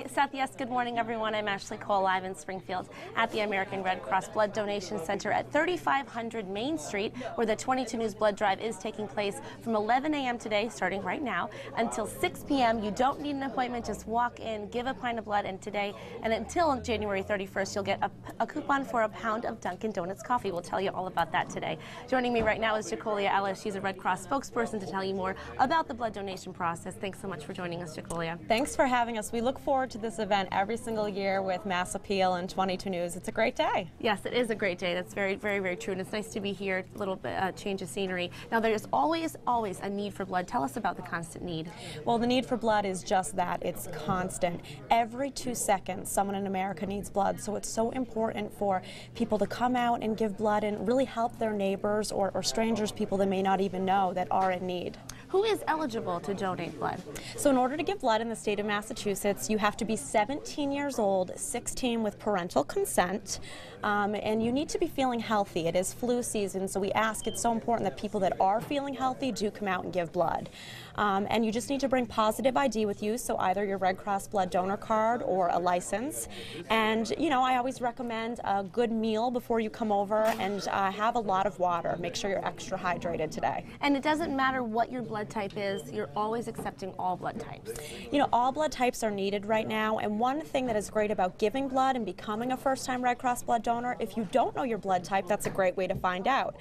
Seth, yes, good morning, everyone. I'm Ashley Cole, live in Springfield at the American Red Cross Blood Donation Center at 3500 Main Street, where the 22 News Blood Drive is taking place from 11 a.m. today, starting right now, until 6 p.m. You don't need an appointment. Just walk in, give a pint of blood, and today, and until January 31st, you'll get a coupon for a pound of Dunkin Donuts coffee. We'll tell you all about that today. Joining me right now is Jacolia Ellis. She's a Red Cross spokesperson to tell you more about the blood donation process. Thanks so much for joining us, Jacolia. Thanks for having us. We look forward to this event every single year with Mass Appeal and 22 News. It's a great day. Yes, it is a great day. That's very, very, very true. And it's nice to be here, a little bit change of scenery. Now, there's always a need for blood. Tell us about the constant need. Well, the need for blood is just that. It's constant. Every 2 seconds, someone in America needs blood. So it's so important for people to come out and give blood and really help their neighbors or strangers, people they may not even know that are in need. Who is eligible to donate blood? So in order to give blood in the state of Massachusetts, you have to be 17 years old, 16 with parental consent, and you need to be feeling healthy. It is flu season, so we ask, it's so important that people that are feeling healthy do come out and give blood. And you just need to bring positive ID with you, so either your Red Cross blood donor card or a license. And, you know, I always recommend a good meal before you come over, and have a lot of water. Make sure you're extra hydrated today. And it doesn't matter what your blood type is, you're always accepting all blood types. You know, all blood types are needed right now, and one thing that is great about giving blood and becoming a first-time Red Cross blood donor, if you don't know your blood type, that's a great way to find out.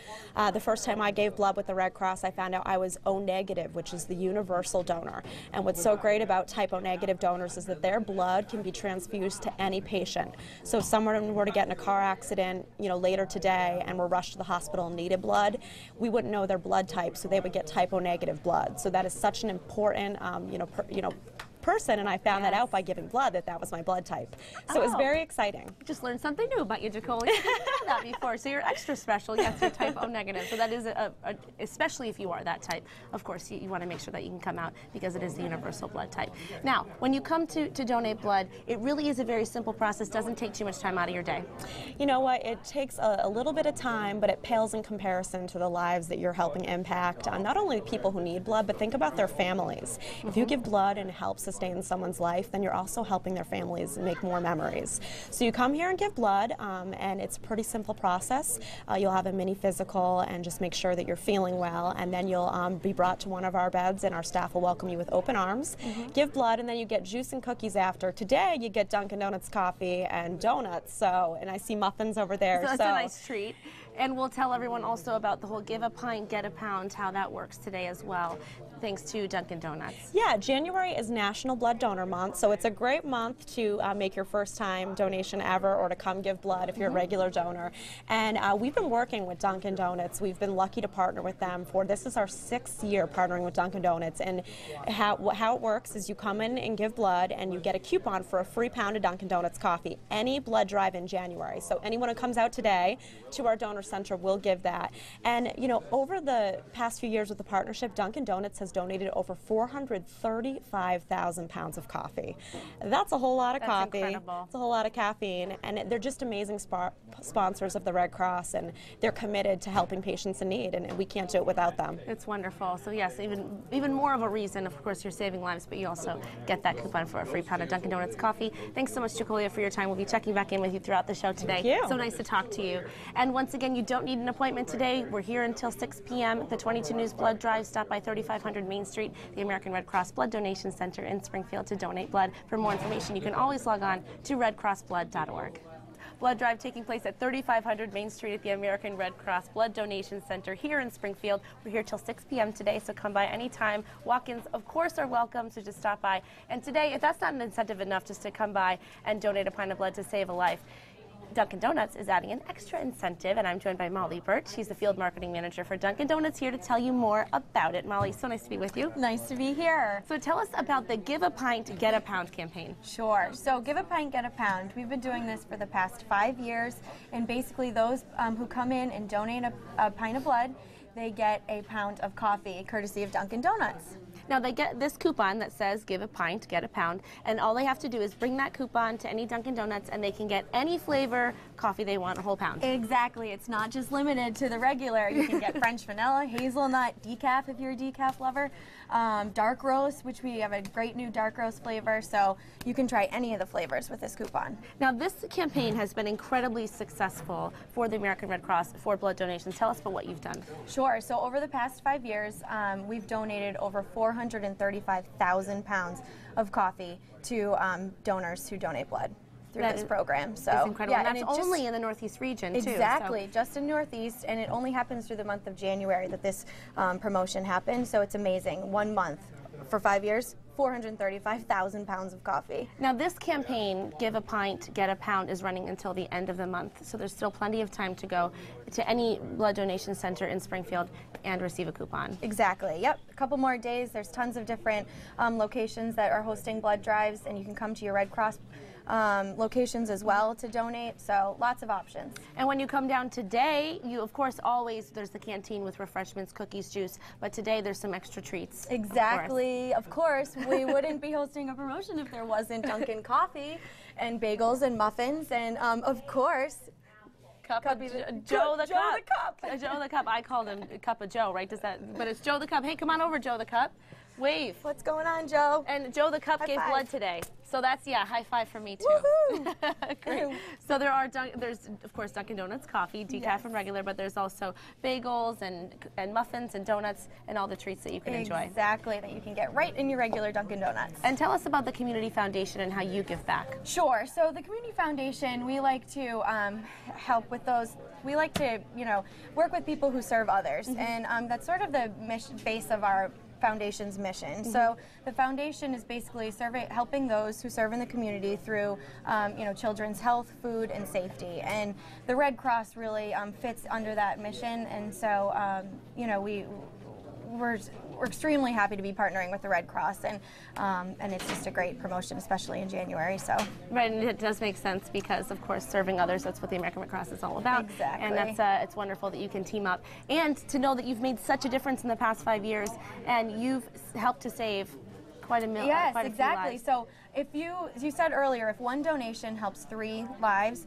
The first time I gave blood with the Red Cross, I found out I was O negative, which is the universal donor. And what's so great about type O negative donors is that their blood can be transfused to any patient. So if someone were to get in a car accident, you know, later today and were rushed to the hospital and needed blood, we wouldn't know their blood type, so they would get type O negative blood. So that is such an important, person, and I found that out by giving blood, that was my blood type. So it was very exciting. Just learned something new about you, Jacolia. You didn't know that before, so you're extra special. Yes, you're type O negative, so that is, especially if you are that type, of course, you want to make sure that you can come out because it is the universal blood type. Now, when you come to donate blood, it really is a very simple process, doesn't take too much time out of your day. You know what, it takes a little bit of time, but it pales in comparison to the lives that you're helping impact, not only people who need blood, but think about their families. If you give blood and it helps sustain someone's life, then you're also helping their families make more memories. So you come here and give blood, and it's a pretty simple process. You'll have a mini physical and just make sure that you're feeling well, and then you'll be brought to one of our beds, and our staff will welcome you with open arms. Give blood, and then you get juice and cookies after. Today you get Dunkin Donuts coffee and donuts, and I see muffins over there. So that's a nice treat. And we'll tell everyone also about the whole give a pint, get a pound, how that works today as well, thanks to Dunkin Donuts. Yeah, January is National Blood Donor Month, so it's a great month to make your first time donation ever, or to come give blood if you're a regular donor. And we've been working with Dunkin Donuts. We've been lucky to partner with them this is our 6th year partnering with Dunkin Donuts. And how it works is you come in and give blood, and you get a coupon for a free pound of Dunkin Donuts coffee, any blood drive in January. So anyone who comes out today to our donor center will give that. And you know, over the past few years with the partnership, Dunkin Donuts has donated over 435,000 pounds of coffee. That's a whole lot of coffee. Incredible. It's a whole lot of caffeine, and they're just amazing sponsors of the Red Cross, and they're committed to helping patients in need, and we can't do it without them. It's wonderful. So yes, even more of a reason. Of course, you're saving lives, but you also get that coupon for a free pound of Dunkin Donuts coffee. Thanks so much, Jacolia, for your time. We'll be checking back in with you throughout the show today. Thank you. So nice to talk to you. And once again, you don't need an appointment today. We're here until 6 p.m. The 22 News Blood Drive. Stop by 3500 Main Street, the American Red Cross Blood Donation Center in Springfield, to donate blood. For more information, you can always log on to redcrossblood.org. Blood drive taking place at 3500 Main Street at the American Red Cross Blood Donation Center here in Springfield. We're here till 6 p.m. today, so come by anytime. Walk-ins, of course, are welcome, so just stop by. And today, if that's not an incentive enough just to come by and donate a pint of blood to save a life, Dunkin Donuts is adding an extra incentive, and I'm joined by Molly Burt. She's the Field Marketing Manager for Dunkin Donuts, here to tell you more about it. Molly, so nice to be with you. Nice to be here. So tell us about the Give a Pint, Get a Pound campaign. Sure. So Give a Pint, Get a Pound. We've been doing this for the past 5 years, and basically those who come in and donate a pint of blood, they get a pound of coffee, courtesy of Dunkin Donuts. Now they get this coupon that says give a pint, get a pound, and all they have to do is bring that coupon to any Dunkin Donuts and they can get any flavor coffee they want, a whole pound. Exactly. It's not just limited to the regular. You can get French vanilla, hazelnut, decaf if you're a decaf lover. dark roast, which we have a great new dark roast flavor, so you can try any of the flavors with this coupon. Now, this campaign has been incredibly successful for the American Red Cross for blood donations. Tell us about what you've done. Sure. So over the past 5 years, we've donated over 435,000 pounds of coffee to donors who donate blood through this program. So it's incredible. Yeah, and that's only in the Northeast region, too. Exactly, just in Northeast, and it only happens through the month of January that this promotion happens, so it's amazing. 1 month for 5 years, 435,000 pounds of coffee. Now, this campaign, Give a Pint, Get a Pound, is running until the end of the month, so there's still plenty of time to go to any blood donation center in Springfield and receive a coupon. Exactly, yep. A couple more days. There's tons of different locations that are hosting blood drives, and you can come to your Red Cross locations as well to donate, so lots of options. And when you come down today, you of course always, there's the canteen with refreshments, cookies, juice, but today there's some extra treats. Exactly, of course. We wouldn't be hosting a promotion if there wasn't Dunkin' coffee and bagels and muffins, and of course, Joe the Cup. Joe the Cup. I called him Cup of Joe, right? But it's Joe the Cup. Hey, come on over, Joe the Cup. Wave. What's going on, Joe? And Joe the Cup High gave five. blood today. So that's, high five for me too. Woohoo! Great. So there's of course Dunkin' Donuts coffee, decaf and regular, but there's also bagels and muffins and donuts and all the treats that you can enjoy. Exactly, that you can get right in your regular Dunkin' Donuts. And tell us about the Community Foundation and how you give back. Sure. So the Community Foundation, we like to help with those. We like to, work with people who serve others, and that's sort of the base of our foundation's mission. So the foundation is basically helping those who serve in the community through children's health, food, and safety. And the Red Cross really fits under that mission. And so we're extremely happy to be partnering with the Red Cross, and it's just a great promotion, especially in January. So right, and it does make sense because, of course, serving others, that's what the American Red Cross is all about. Exactly. And that's it's wonderful that you can team up and to know that you've made such a difference in the past 5 years, and you've helped to save quite a million. Yes, quite exactly. A few lives. So if you said earlier, if one donation helps 3 lives,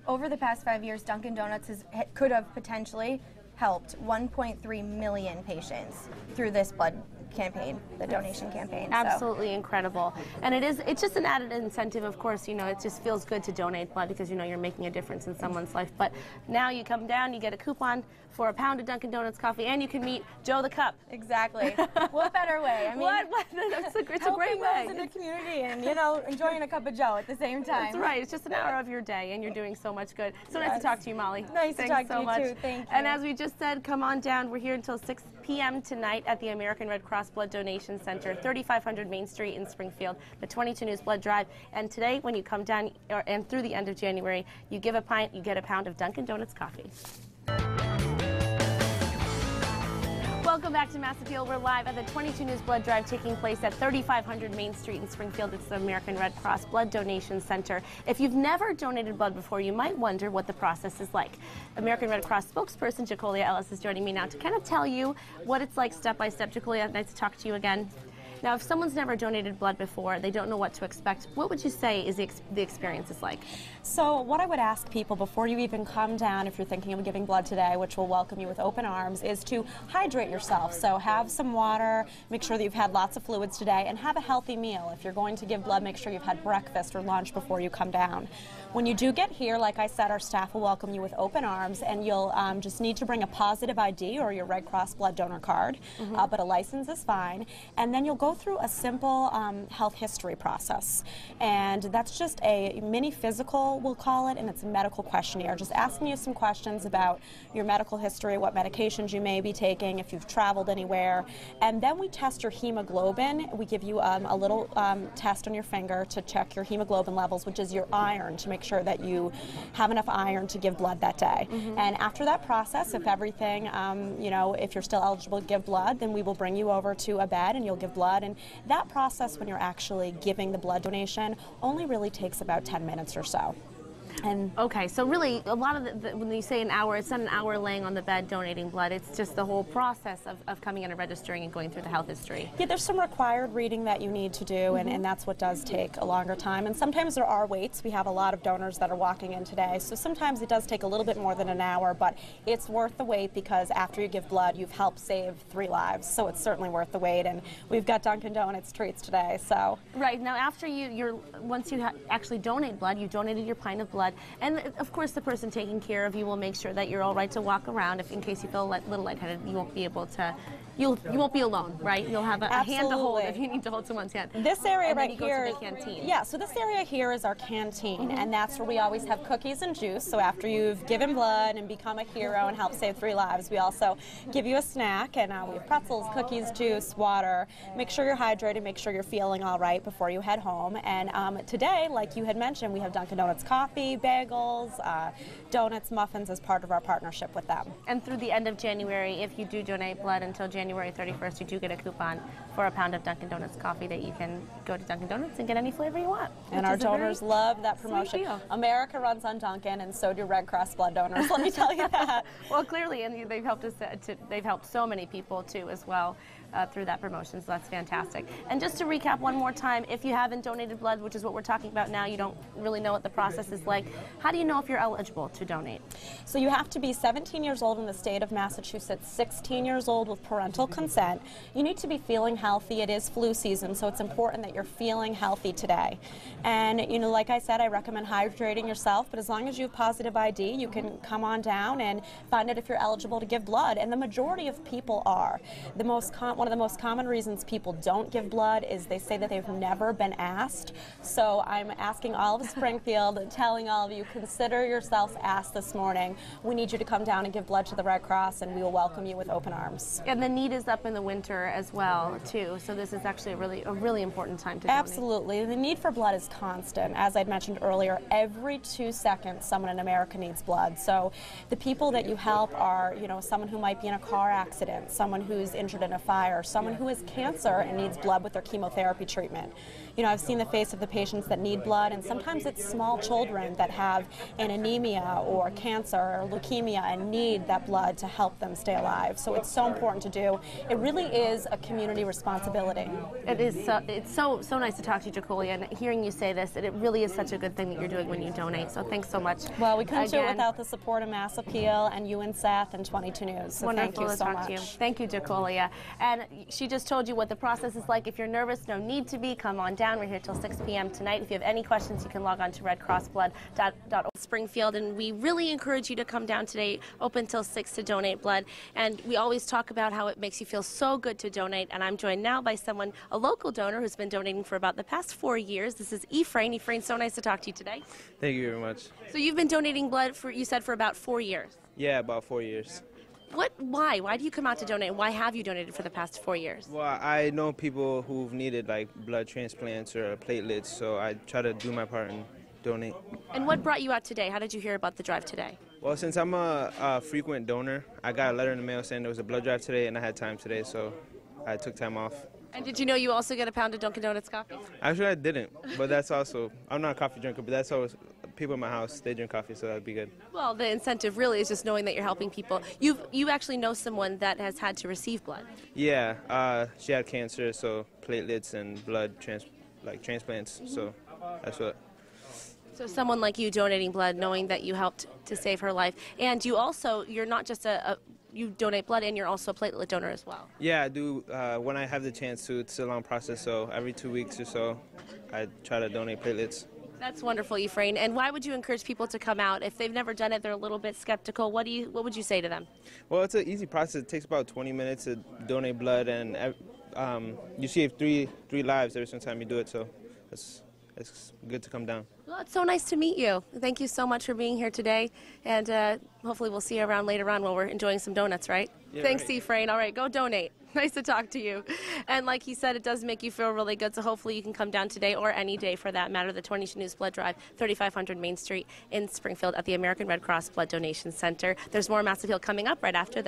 over the past 5 years, Dunkin' Donuts could have potentially helped 1.3 million patients through this blood campaign, the donation campaign. Absolutely incredible. And it's just an added incentive, of course, it just feels good to donate blood because you're making a difference in someone's life. But now you come down, you get a coupon for a pound of Dunkin' Donuts coffee, and you can meet Joe the Cup. Exactly. What better way? I mean, it's a great way. Those in the community and, enjoying a cup of Joe at the same time. That's right. It's just an hour of your day, and you're doing so much good. So nice to talk to you, Molly. Nice Thanks to talk so to you, much. too. Thank you. And as we just said, come on down. We're here until 6 p.m. tonight at the American Red Cross Blood Donation Center, 3500 Main Street in Springfield, the 22 News Blood Drive. And today, when you come down and through the end of January, you give a pint, you get a pound of Dunkin' Donuts coffee. Welcome back to Mass Appeal. We're live at the 22 News Blood Drive taking place at 3500 Main Street in Springfield. It's the American Red Cross Blood Donation Center. If you've never donated blood before, you might wonder what the process is like. American Red Cross spokesperson Jacolia Ellis is joining me now to kind of tell you what it's like step by step. Jacolia, nice to talk to you again. Now, if someone's never donated blood before, they don't know what to expect, what would you say is the experience is like? So what I would ask people before you even come down, if you're thinking of giving blood today, which will welcome you with open arms, is to hydrate yourself. So have some water, make sure that you've had lots of fluids today, and have a healthy meal. If you're going to give blood, make sure you've had breakfast or lunch before you come down. When you do get here, like I said, our staff will welcome you with open arms, and you'll just need to bring a positive ID or your Red Cross blood donor card, but a license is fine. And then you'll go through a simple health history process. And that's just a mini physical, we'll call it, and it's a medical questionnaire, just asking you some questions about your medical history, what medications you may be taking, if you've traveled anywhere. And then we test your hemoglobin. We give you a little test on your finger to check your hemoglobin levels, which is your iron, to make sure that you have enough iron to give blood that day. And after that process, if everything, if you're still eligible to give blood, then we will bring you over to a bed and you'll give blood. And that process, when you're actually giving the blood donation, only really takes about 10 minutes or so. And okay, so really, a lot of when you say an hour, it's not an hour laying on the bed donating blood. It's just the whole process of coming in and registering and going through the health history. yeah, there's some required reading that you need to do, and that's what does take a longer time. And sometimes there are waits. We have a lot of donors that are walking in today, so sometimes it does take a little bit more than an hour, but it's worth the wait because after you give blood, you've helped save 3 lives. So it's certainly worth the wait, and we've got Dunkin Donuts treats today. So right now, after once you actually donate blood, you've donated your pint of blood, and of course the person taking care of you will make sure that you're all right to walk around. If in case you feel a little lightheaded, you won't be able to. You won't be alone, right? You'll have a hand to hold if you need to hold someone's hand. This area and right then you here, go to the canteen. Yeah. So this area here is our canteen, and that's where we always have cookies and juice. So after you've given blood and become a hero and helped save 3 lives, we also give you a snack, and we have pretzels, cookies, juice, water. Make sure you're hydrated. Make sure you're feeling all right before you head home. And today, like you had mentioned, we have Dunkin Donuts coffee, bagels, donuts, muffins as part of our partnership with them. And through the end of January, if you do donate blood until January 31st, you do get a coupon for a pound of Dunkin Donuts coffee that you can go to Dunkin Donuts and get any flavor you want. And our donors love that promotion. America runs on Dunkin, and so do Red Cross blood donors. Let me tell you that. Well, clearly, and they've helped us. They've helped so many people too, as well. Through that promotion, so that's fantastic. And just to recap one more time, if you haven't donated blood, which is what we're talking about now, you don't really know what the process is like, how do you know if you're eligible to donate? So you have to be 17 years old in the state of Massachusetts, 16 years old with parental consent. You need to be feeling healthy. It is flu season, so it's important that you're feeling healthy today. And, like I said, I recommend hydrating yourself, but as long as you have positive ID, you can come on down and find out if you're eligible to give blood. And the majority of people are. One of the most common reasons people don't give blood is they say that they've never been asked. So I'm asking all of Springfield and telling all of you, consider yourselves asked this morning. We need you to come down and give blood to the Red Cross, and we will welcome you with open arms. And the need is up in the winter as well, too. So this is actually a really important time to donate. Absolutely. The need for blood is constant. As I'd mentioned earlier, every 2 seconds someone in America needs blood. So the people that you help are, someone who might be in a car accident, someone who's injured in a fire, someone who has cancer and needs blood with their chemotherapy treatment. I've seen the face of the patients that need blood, and sometimes it's small children that have an anemia or cancer or leukemia and need that blood to help them stay alive. So it's so important to do. It really is a community responsibility. It is. It's so nice to talk to you, Jacolia, and hearing you say this, it really is such a good thing that you're doing when you donate. So thanks so much. Well, we couldn't do it without the support of Mass Appeal and you and Seth and 22 News. So wonderful thank you so to talk much. to you. Thank you, Jacolia. And she just told you what the process is like. If you're nervous, no need to be. Come on down. We're here till 6 p.m. tonight. If you have any questions, you can log on to redcrossblood.org Springfield. And we really encourage you to come down today, open till 6 to donate blood. And we always talk about how it makes you feel so good to donate. And I'm joined now by a local donor who's been donating for about the past 4 years. This is Ephraim. Ephraim, so nice to talk to you today. Thank you very much. So you've been donating blood for about 4 years. Yeah, about 4 years. Why? Why do you come out to donate? Why have you donated for the past 4 years? Well, I know people who've needed like blood transplants or platelets, so I try to do my part and donate. And what brought you out today? How did you hear about the drive today? Well, since I'm a frequent donor, I got a letter in the mail saying there was a blood drive today, and I had time today, so I took time off. And did you know you also get a pound of Dunkin Donuts coffee? Actually, I didn't, but that's also, I'm not a coffee drinker, but that's always, people in my house, they drink coffee, so that'd be good. Well, the incentive really is just knowing that you're helping people. You actually know someone that has had to receive blood. Yeah, she had cancer, so platelets and blood transplants, so that's what. So someone like you donating blood, knowing that you helped to save her life. And you're not just you donate blood, and you're also a platelet donor as well. Yeah, I do. When I have the chance to, it's a long process, so every 2 weeks or so, I try to donate platelets. That's wonderful, Ephraim. And why would you encourage people to come out? If they've never done it, they're a little bit skeptical. What would you say to them? Well, it's an easy process. It takes about 20 minutes to donate blood, and you save three lives every single time you do it, so it's good to come down. Well, it's so nice to meet you. Thank you so much for being here today, and hopefully we'll see you around later on while we're enjoying some donuts, right? Yeah, Thanks, right. Ephraim. All right, go donate. Nice to talk to you. And like he said, it does make you feel really good, so hopefully you can come down today or any day for that matter. The 22 News Blood Drive, 3500 Main Street in Springfield at the American Red Cross Blood Donation Center. There's more Mass Appeal coming up right after this.